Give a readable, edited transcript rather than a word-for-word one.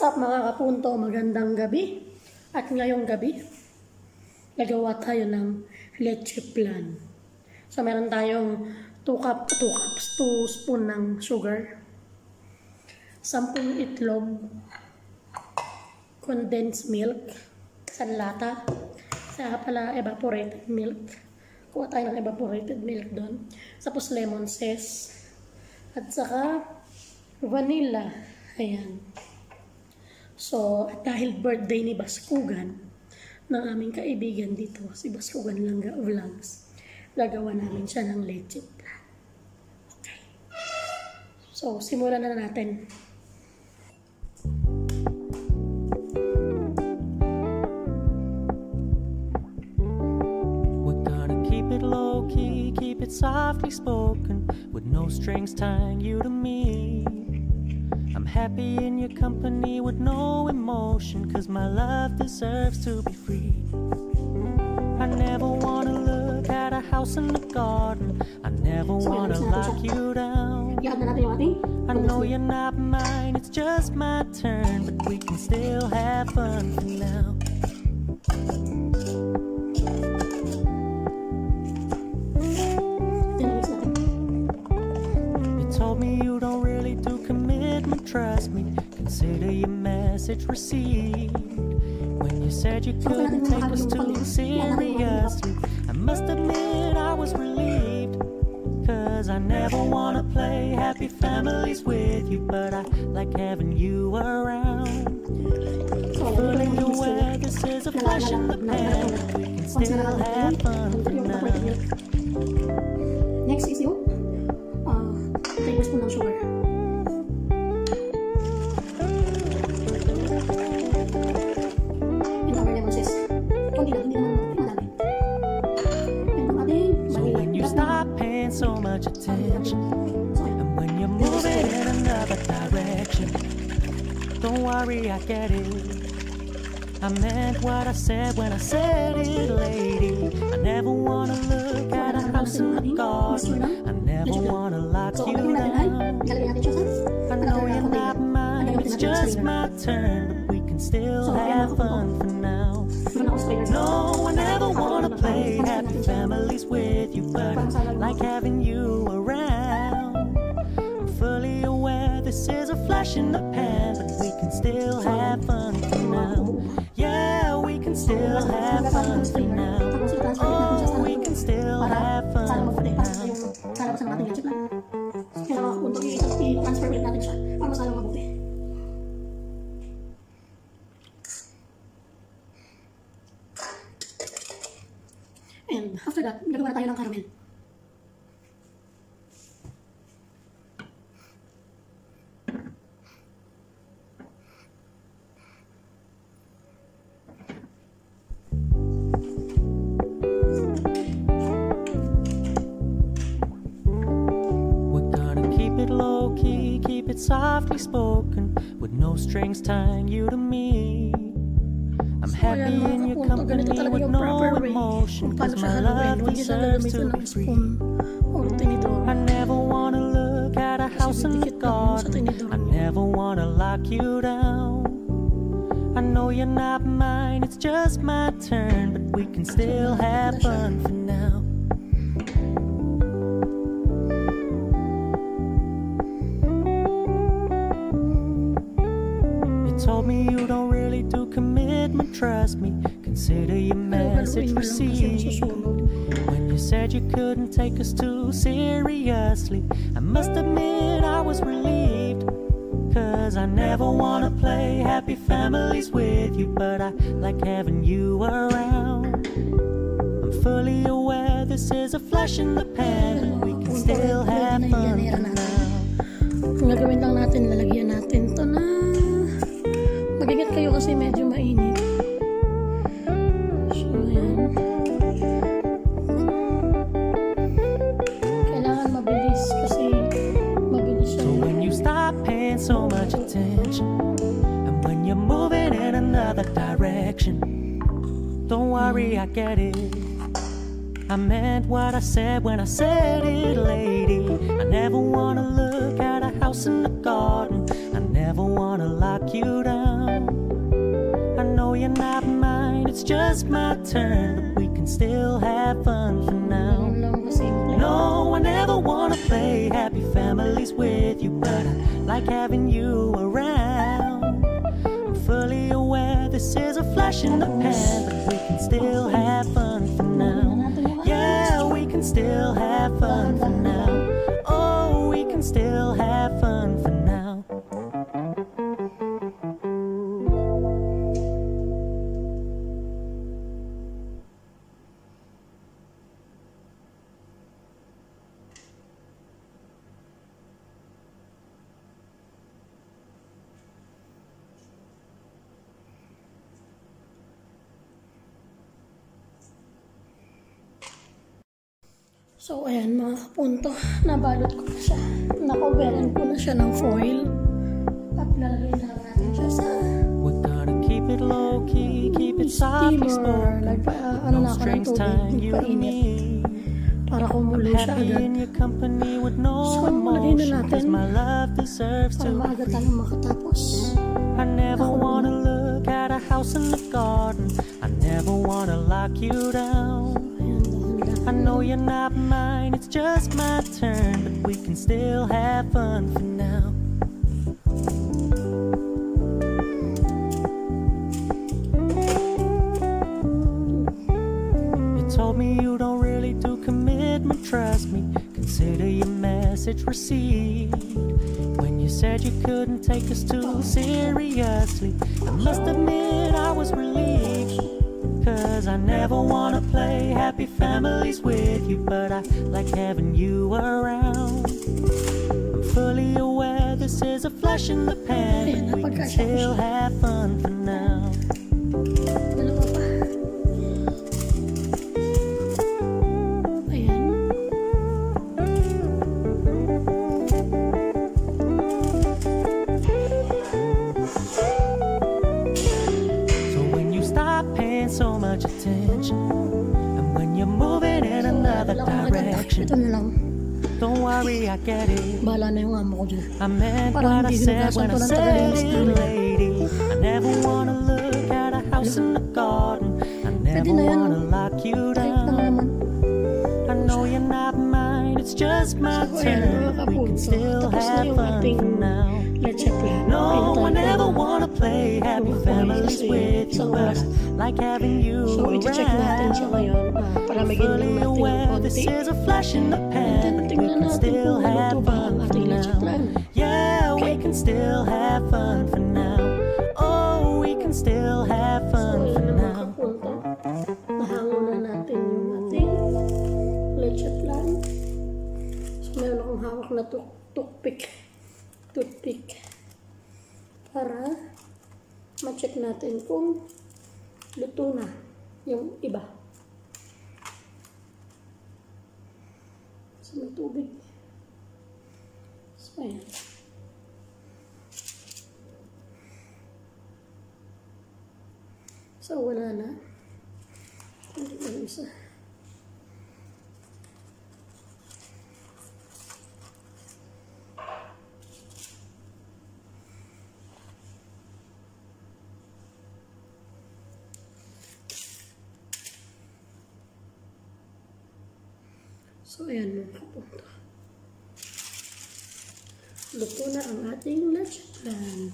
What's up mga kapunto? Magandang gabi. At ngayong gabi, gagawa tayo ng leche flan. So meron tayong 2 spoon ng sugar, 10 itlog, condensed milk, sanlata, saka pala evaporated milk. Kuha tayo ng evaporated milk doon. Tapos lemon zest, at saka vanilla. Ayan. So, at dahil birthday ni Baskugan, ng aming kaibigan dito, si Baskugan Langga Vlogs, gagawa namin siya ng leche flan. Okay. So, simulan na natin. We're gonna keep it low-key, keep it softly spoken, with no strings tying you to me. I'm happy in your company with no emotion, 'cause my love deserves to be free. I never wanna look at a house in the garden, I never wanna lock you down. I know you're not mine, it's just my turn, but we can still have fun for now. You told me you don't really do commitment, trust me, consider your message received. When you said you couldn't take us too seriously, I must admit I was relieved, 'cause I never wanna play happy families with you, but I like having you around. Fully aware this is a flash in the pan, we can still have fun for now. Next is yung tablespoon ng sugar. So much attention, and when you're moving in another direction, don't worry, I get it. I meant what I said when I said it, lady. I never wanna look at a house in the garden, I never wanna lock you down. I know you're not mine, it's just my turn, but we can still have fun for now. No, I never wanna play happy families with you, but I like having you around. I'm fully aware this is a flash in the pan, but we can still have fun for now. Yeah, we can still have fun for now. Oh, we can still have fun for now. Untuk i-transfer natin siya para masalang mabuti. And after that, gagawa na tayo ng caramel. We're gonna keep it low-key, keep it softly spoken, with no strings tying you to me. I'm happy in your company with no emotion, 'cause my love deserves to be free. I never wanna look at a house in the garden, I never wanna lock you down. I know you're not mine, it's just my turn, but we can still have fun for now. You told me you don't really do commitment, trust me, consider your message received. When you said you couldn't take us too seriously, I must admit I was relieved, 'cause I never wanna play happy families with you, but I like having you around. I'm fully aware this is a flash in the pan, but we can still have fun for now. Ang gagawin lang natin, lalagyan natin to na mag-ingat kayo kasi medyo mainit. So, yan. Kailangan mabilis kasi mabilis siya. So when you stop paying so much attention, and when you're moving in another direction, don't worry, I get it. I meant what I said when I said it, lady. I never wanna look at a house in the garden, I never wanna lock you down. it's just my turn, but we can still have fun for now. No, I never wanna play happy families with you, but I like having you around. I'm fully aware this is a flash in the pan, but we can still have fun for now. Yeah, we can still have fun for now. Oh, we can still have fun for now. So, ayan mga kapunto, nabalot ko na siya. Nakaweran ko na siya ng foil. At lalagay na lang natin siya sa We're gonna keep it low key, keep it softly spoken. ano na ako ng tubig, nagpainit. Para kumulo siya agad. So, malagay na natin. Para maaga tayong makatapos. I never wanna look at a house in the garden. I never wanna lock you down. I know you're not mine, it's just my turn, but we can still have fun for now. You told me you don't really do commitment, trust me, consider your message received. When you said you couldn't take us too seriously, I must admit I was relieved. 'Cause I never wanna play happy families with you, but I like having you around. I'm fully aware this is a flash in the pan, but we can still have fun for now. Dalawa pa. Ayan. So when you stop paying so much attention, and when you're moving in another direction, Ito na lang. don't worry, I get it. Bahala na yung amo ko dyan. I meant Parang what I hindi said hinugasan when ko I ng said tagalinis it, namin. lady. I never wanna look at a house in the garden. I never na yan. wanna lock you Kahit na down. naman. I know you're not mine, it's just my So, ayan, turn. mga We can kapunto. still Tapos na have yung fun ating for now. leche flan. No, I Pinatay never ko. wanna play happy Yung families kasi with you, sa but oras. I like having you So, i-check natin siya around. ngayon. Palamigin lang Fully natin yung aware this konti. is a flash in the pan, but we Tingnan can natin still kung have luto ba fun ang for ating leche now. flan. Yeah, we can still have fun for now. Oh, we can still have So, fun for ayan mga now. kapunto. Nahango na natin yung ating leche flan. So, meron akong hawak na toothpick para ma-check natin kung luto na yung iba. So, may tubig. So, ayan. So, wala na. Hindi na yung isa. So, ayan mga kapunto. Luto na ang ating leche flan.